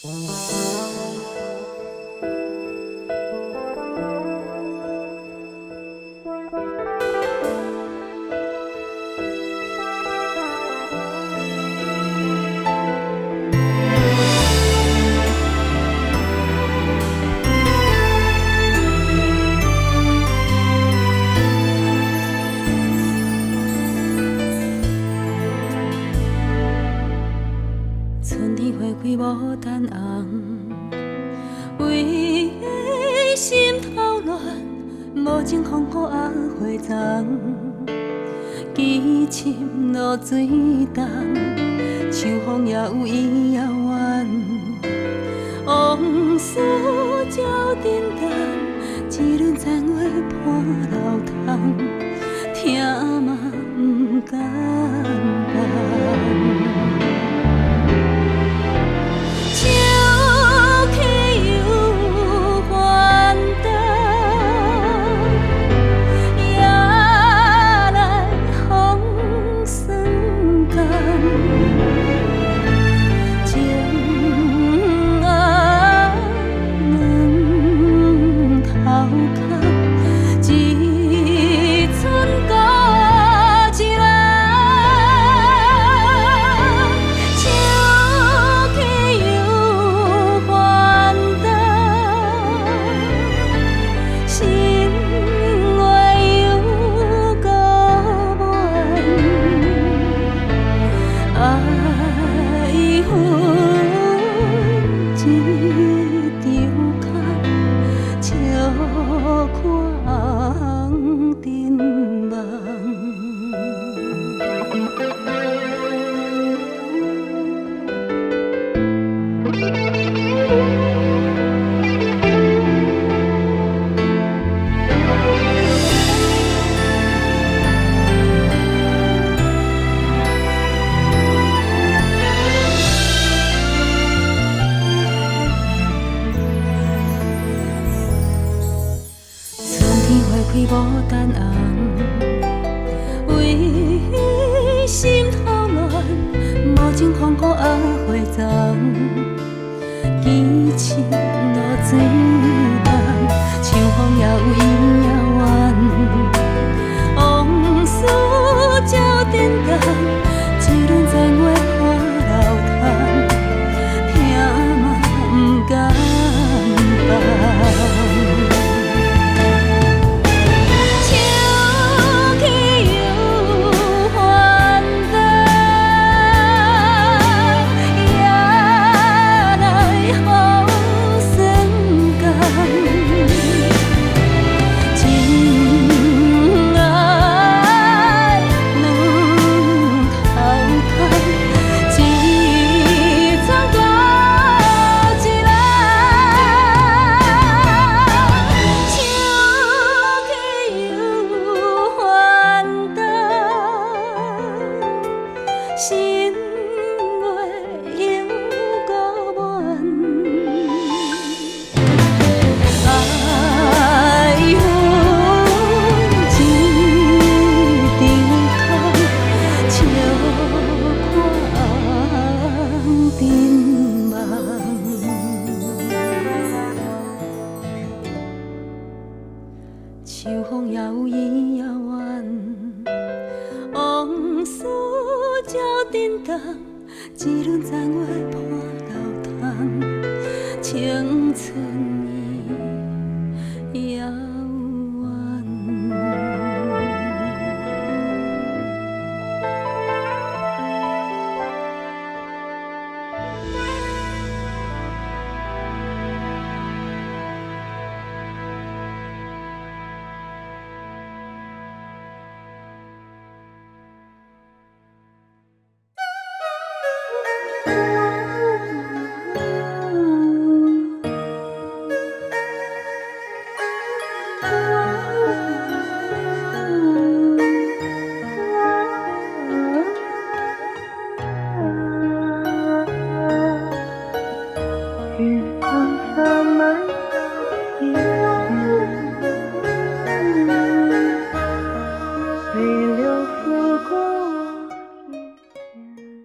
春天花开无等红，为的心头乱，无情风雨压花丛。痴心落水重，秋风也有伊遥远。往事照沉重，一轮残花破楼窗，听嘛不甘放。无等红，为心头乱，无情风雨压花丛。痴情落水重，秋风也有伊遥远。往事照沉重，一轮残花破楼窗，听嘛不甘放。心月犹搁满，爱恨一场空，笑看沉梦。秋风也有伊遥远，往事照沉重，一轮残花破楼窗，青春。